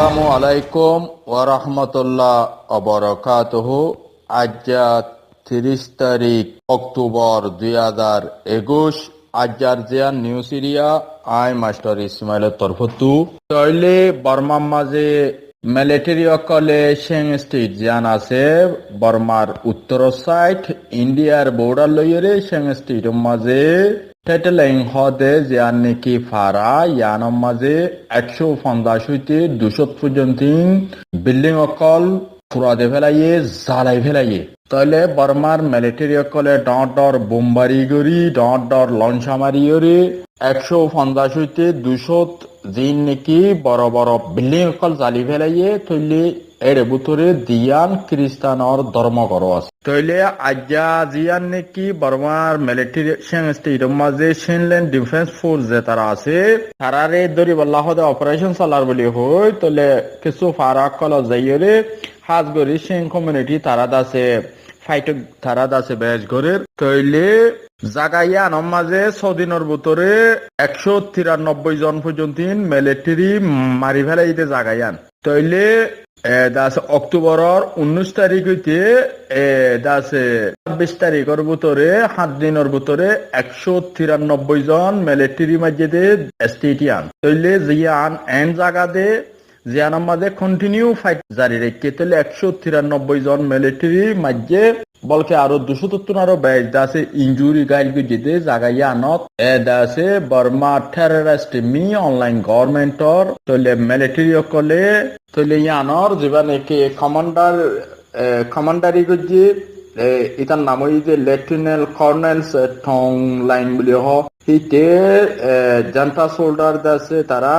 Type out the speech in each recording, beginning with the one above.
আসসালামু আলাইকুম ওয়া রাহমাতুল্লাহ ওয়া বারাকাতুহু। আজ 30 তারিখ অক্টোবর 2021। আজার জিয়ান নিউজ এরিয়া আই মাস্টার ইসমাইলের তরফতু তৈলে বর্মার মাঝে মিলিটারি অকলে সেং স্টেট জিয়ান আছে বর্মার উত্তর সাইড ইন্ডিয়ার বর্ডার লইরে সেং স্টেটের মাঝে টেটেলেং হদে জিয়ান নেকি ফারা ইয়ানোর মাঝে 150 হইতে 200 পর্যন্ত বিল্ডিং অকল ফুরাদে ফেলাইয়ে জ্বালাই ফেলাইয়ে তাহলে বর্মার মিলিটারি অকলে ডর বোমবারি গড়ি ডর লঞ্চা মারিয়রে 150 হইতে 200 জিন নাকি বড় বড় বিল্ডিং অকল জ্বালি ফেলাইয়ে তৈলে এর ভিতরে দিয়ান খ্রিস্টানর ধর্ম করো আছে তৈলে আজ্ঞা জিয়ান নাকি বর্মার মিলিটারি স্টেটের মাঝে সেনল্যান্ড ডিফেন্স ফোর্স যে তারা আছে তারারে দরি বল্লাহ অপারেশন চালার বলি হয় তৈলে কিছু ফারাক কল যাইরে হাজ গরি সেন কমিউনিটি তারা আছে ফাইট তারা আছে বেশ ঘরের তৈলে জাগাইয়া মাঝে 6 দিনের ভিতরে 193 জন পর্যন্ত মিলিটারি মারি ফেলাইতে জাগাইয়ান তৈলে অক্টোবরের 19 তারিখ হইতে 26 তারিখের ভিতরে 7 দিনের ভিতরে 193 জন মিলিটারি মাঝে স্টেটিয়ান তৈলে জিয়ান এন জায়গা দে জিয়ানের মাঝে কন্টিনিউ ফাইট জারি রেখে তাহলে 193 জন মিলিটারি মাঝে বলকে আরো 270 আরো বেশ আছে ইনজুরি গাইল যেতে জাগাইয়া আনত আছে বর্মা টেররিস্ট মি অনলাইন গভর্নমেন্টর তলে মিলিটারি কলে তলে ইয়ানর যেবানে কে কমান্ডারি গজি ইতার নাম হই যে লেফটেন্যান্ট কর্নেল টং লাইন বলি হ হিতে জান্তা সোল্ডার আছে তারা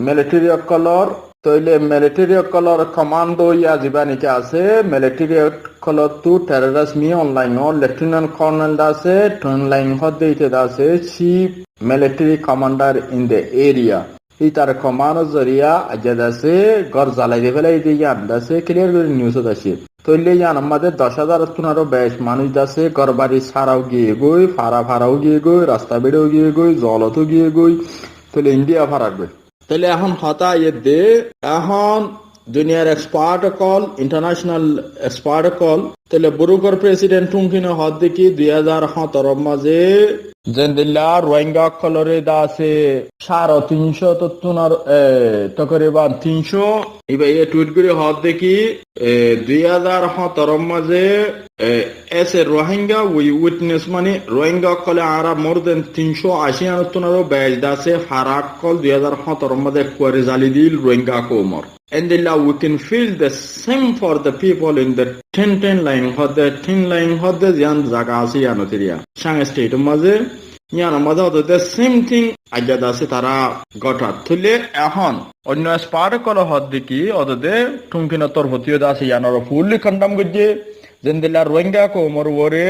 মিলিটারি কলর তইলে মিলিটারি কলর কমান্ডো ইয়া জীবানিকে আছে মিলিটারি কলর টু টেররিস্ট মি অনলাইন লেফটেন্যান্ট কর্নেল আছে টন লাইন হদ্দেইতে আছে chief military commander in the area এই তার কমান্ডো জরিয়া আজাদ আছে গর জ্বালাই দিয়ে ফেলাই দিয়ে আছে ক্লিয়ার করে নিউজ আছে তইলে ইয়ান আমাদের 10,000 তুনারও বেশ মানুষ আছে ঘর বাড়ি সারাও গিয়ে গই ফারাও গিয়ে গই রাস্তা বেড়েও গিয়ে গই জলতো গিয়ে গই তাহলে ইন্ডিয়া ফারাকবে তাহলে এখন হতা ইয়ে দে এখন দুনিয়ার expert call international expert call তাহলে বুরুকর প্রেসিডেন্ট টুঙ্কিনে হদ দেখি 2017 মাঝে জেন্দিল্লা রোহিঙ্গা কলরে দা আছে 350 তত্তুনার তকরিবান 300 এবার এই টুইট করে হদ দেখি 2017 মাঝে S A Rohingya we witness মানে রোহিঙ্গা কলে আরা মোর দেন 380 আনতনারও বেশ দাসে ফারাক কল 2017 মাঝে কোয়ারি জালি দিল রোহিঙ্গা কোমর and we can feel the same for the people in the 10 line হদে 10 line হদে জান জায়গা আছে ইয়ানতেরিয়া সাং স্টেট মাঝে ইয়ান মাঝে হদে সেম থিং আজাদ আছে তারা গঠা তুলে এখন অন্য স্পার কল হদ দেখি অদে টুঙ্কিন তরফতীয় আছে ইয়ানর ফুললি খন্ডাম গজে জেন্দিলা রোহিঙ্গা কোমর ওরে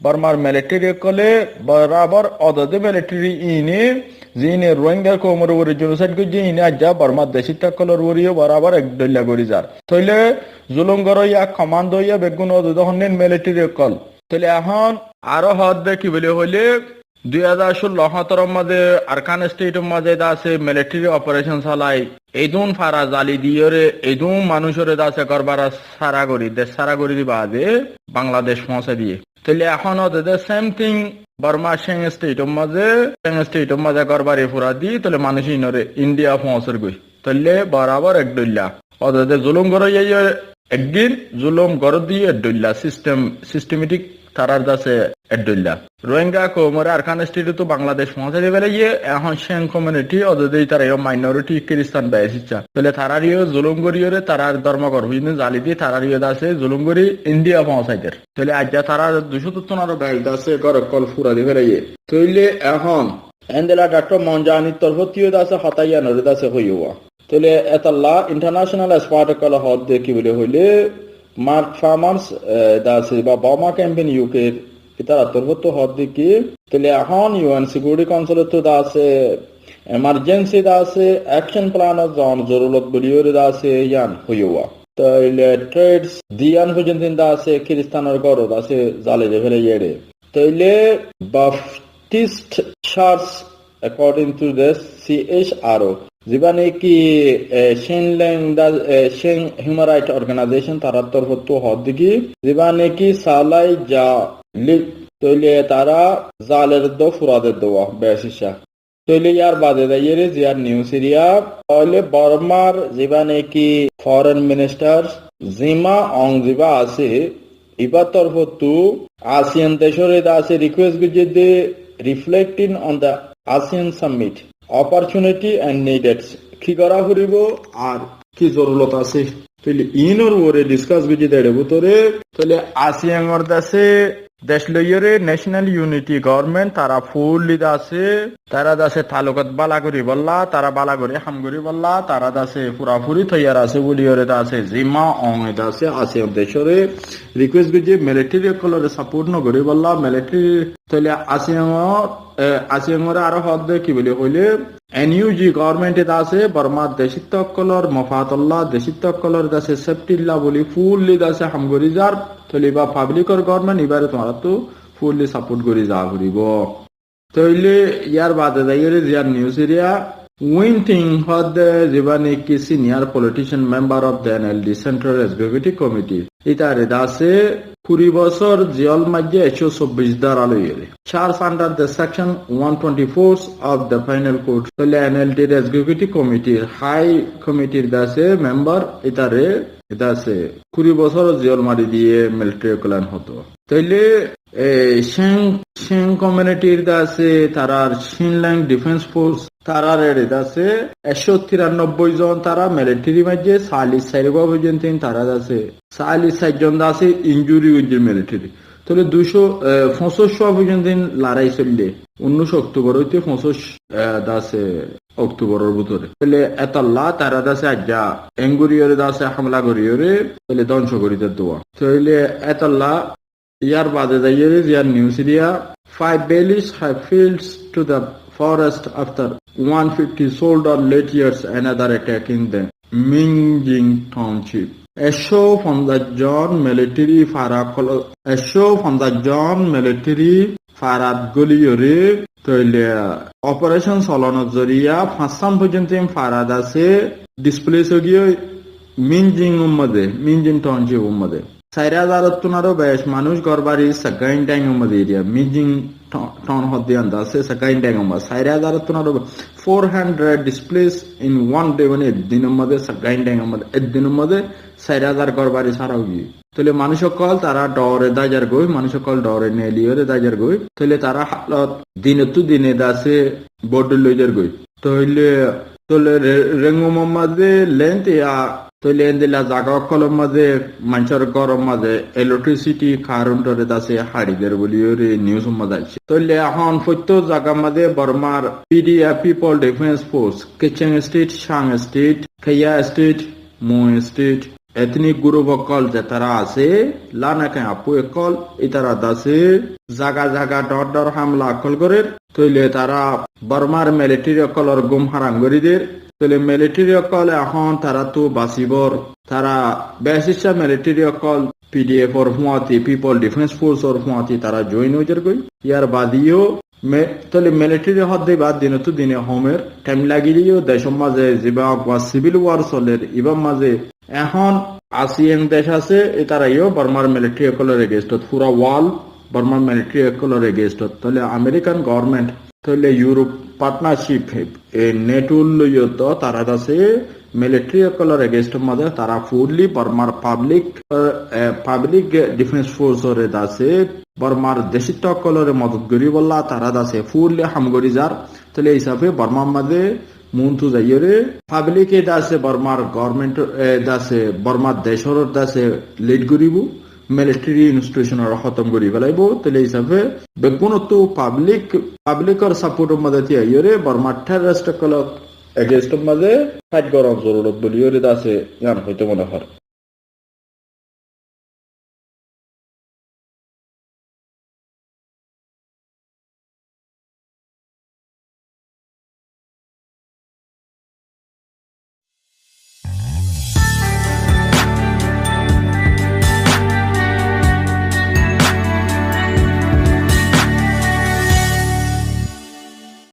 বর্মার মিলিটারি কলে বরাবর অদে মিলিটারি ইনে জিনে রোহিঙ্গা কোমর ওরে জেনোসাইড গজে ইনে আজা বর্মার দেশিতা কলর ওরিও বরাবর এক দল্লা গরি যার তইলে জুলুম গর ইয়া কমান্ডো ইয়া বেগুন অদে হন্নেন মিলিটারি কল তইলে এখন আরো হদ দেখি বলে হইলে 2016 মাঝে আরকান স্টেটের মাঝে আছে মিলিটারি অপারেশন চালাই এইদুন ফারা জালি দিয়ে এইদুন মানুষের আছে করবারা সারা করি দেশ সারা করি দিবা দে বাংলাদেশ পৌঁছে দিয়ে তাহলে এখন ওদের সেম থিং বর্মা সেং স্টেটের মাঝে করবারে ফুরা দি তাহলে মানুষ ইনরে ইন্ডিয়া পৌঁছর গই তাহলে বরাবর এক দল্লা ওদের জুলুম করে একদিন জুলুম গড় দিয়ে দল্লা সিস্টেমেটিক তারার দাসে এডুল্লা রোহিঙ্গা কোমরে আরকান স্টেট তো বাংলাদেশ পৌঁছে দিয়ে গিয়ে এখন সেন কমিউনিটি অদে তারা মাইনরিটি খ্রিস্টান বেশ ইচ্ছা তাহলে তারারিও জুলুম করিয়ে তারার ধর্মগর্ভ জালি দিয়ে তারারিও দাসে জুলুম করি ইন্ডিয়া পৌঁছাইতে তাহলে আজ তারা 200 আরো বেশ দাসে গড় কল ফুরা দিয়ে ফেলাইয়ে তাইলে এখন এন্দেলা ডাক্তার মঞ্জানির তরফতীয় দাসে হতাইয়া নরে দাসে হইয়া তাহলে এতাল্লা ইন্টারন্যাশনাল এক্সপার্ট কল হদ দেখি বলে হইলে মার্ক ফার্মার্স দাসে বা বমা ক্যাম্পেইন ইউকে ইতার তরফত হদ দেখি তাহলে এখন ইউএন সিকিউরিটি কাউন্সিল তো দাসে এমার্জেন্সি দাসে অ্যাকশন প্ল্যান জন জরুরত বলিওরে দাসে ইয়ান হইয়া তাইলে ট্রেডস দিয়ান পর্যন্ত দাসে খ্রিস্টানের গড় দাসে জালে যে ফেলে ইয়েরে তাইলে Baptist church according to the CHRO. যিবানে কি Shen Human Rights Organization তারার তরফ তো হদ্দিকি যিবানে কি সালাই যা তৈলে তারা জালের দো ফুরাদের দোয়া বেশিসা তৈলে ইয়ার বাদে দাইয়ের জিয়ার নিউ সিরিয়া তাহলে বর্মার যিবানে কি ফরেন মিনিস্টার জিমা অং জিবা আছে ইবার তরফ তো আসিয়ান দেশের আছে রিকোয়েস্ট গুজে reflecting on the ASEAN Summit, opportunity and needed. কি করা ফুরিব আর কি জরুরত আছে তাহলে ইনর ওরে ডিসকাস গুজি দেড়ে বুতরে তাহলে আসিয়াঙ্গর দাসে দেশ লইরে ন্যাশনাল ইউনিটি গভর্নমেন্ট তারা ফুল লিদা আছে তারা দাসে তালুকাত বালা করি বললা তারা বালা করে হাম করি বললা তারা দাসে পুরাপুরি তৈয়ার আছে বলি ওরে দাসে জিমা অং দাসে আসিয়ান দেশরে রিকোয়েস্ট গুজি মিলিটারি কলরে সাপোর্ট ন করি বললা মিলিটারি তাহলে আসিয়াঙ্গরে আরো হদ কি বলি হইলে এনইউজি গভর্নমেন্ট আছে বর্মার দেশিত্ব কলর মফাতল্লাহ দেশিত্ব কলর দাসে সেফটিল্লা বলি ফুললি দাসে হাম করি যার তাহলে বা পাবলিকর গভর্নমেন্ট এবারে তোমার তো ফুললি সাপোর্ট করি যা করিব তাহলে ইয়ার বাদে যাইরে জিয়ার news area One thing had the Zivaniki senior politician member of the NLD Central Executive Committee. Itare dase kuri bosor jiol majje 124 dar aloyere. Charge under the section 124 of the Penal Code. Tole NLD Executive Committee High Committee dase member itare dase kuri bosor jiol mari diye military clan hoto. Tole Sheng community dase tarar Shinlang Defense Force তারার আছে 193 জন তারা military মাঝে 40 পর্যন্ত তারা আছে 40 জন আছে injury with military তাহলে 265 পর্যন্ত লড়াই চললে 19 অক্টোবর হইতে 25 আছে অক্টোবরের ভিতরে তাহলে এতলা তারা আছে আজ্জা এঙ্গুরিয়রে আছে হামলা করিয়রে তাহলে ধ্বংস করিতে দেওয়া তাহলে এতলা ইয়ার বাদে যাইয়ে ইয়ার news area 5 bellies have fields to the forest after 150 soldier late years another attack in the Mingjing Township. A show from the John military Farad Goliore তইলে অপারেশন চালানোর জরিয়া ফাঁসাম পর্যন্ত ফারাদ আছে ডিসপ্লেস গিয়ে মিনজিং টাউনশিপ মধ্যে 4000 টনারও বেশ মানুষ গরবারি সাগাইন ট্যাং মধ্যে এরিয়া মিনজিং টাউন হদ্দি আন্দাজে সাগাইন ট্যাং মধ্যে 4000 টনারও 400 ডিসপ্লেস ইন ওয়ান ডে মানে দিনের মধ্যে সাগাইন ট্যাং মধ্যে একদিনের মধ্যে 4000 গরবারি সারাও গিয়ে তাহলে মানুষ সকল তারা ডরে দাজার গই মানুষ সকল ডরে নেলিয়রে দাজার গই তাহলে তারা হালত দিনে দাসে বডল লইজার গই তাহলে রেঙ্গু মোহাম্মদে লেন্থ তৈলে এন্দিলা জাগা কলম মাঝে মানুষের গরম মাঝে ইলেকট্রিসিটি কারেন্টরে দাসে হাড়িদের বলিওরে নিউজ মাঝে আছে তৈলে এখন প্রত্যেক জায়গা মাঝে বর্মার PDF people defence force Kachin state Shan state Kayah state Mon state ethnic group অকল যে তারা আছে লানাকে আপু একল ইতারা দাসে জাগা ডর হামলা অকল করে তৈলে তারা বর্মার মিলিটারি অকলর গুম হারাঙ্গরিদের তৈলে মিলিটারি অকল এখন তারা তো বাসিবর তারা বেশিসা মিলিটারি অকল পিডিএফ ওর হুয়াতি পিপল ডিফেন্স ফোর্স ওর হুয়াতি তারা জয়েন হয়ে যার ইয়ার বাদিও তাহলে মিলিটারি হদ্দে বাদ দিনে হোমের টাইম লাগিলেও দেশের মাঝে যেবা সিভিল ওয়ার চলের ইবার মাঝে এখন আসিয়ান দেশ আছে তারাইও বর্মার মিলিটারি অকলের এগেস্টত পুরা ওয়াল বর্মার মিলিটারি অকলের এগেস্টত তাহলে আমেরিকান গভর্নমেন্ট তাহলে ইউরোপ পার্টনারশিপ নেটো লইয়ত তারা আছে মিলিটারি অকলের এগেস্টর মাঝে তারা ফুললি বর্মার পাবলিক ডিফেন্স ফোর্সরে আছে বর্মার দেশিত্ব অকলের মদত করি বললা তারা আছে ফুললি হামগরি যার তাহলে এই হিসাবে বর্মার মাঝে মুনতু যাইরে পাবলিক আছে বর্মার গভর্নমেন্ট আছে বর্মার দেশর আছে লিড করিব মিলিটারি ইনস্টিটিউশনের খতম করি পেলাইব তাহলে হিসাবে বেগুনত পাবলিকর সাপোর্টের মধ্যে আইরে বর্মার টেররিস্ট কলক এগেইনস্ট মাঝে ফাইট করার জরুরত বলিওরে আছে ইয়ান হইতে মনে হয়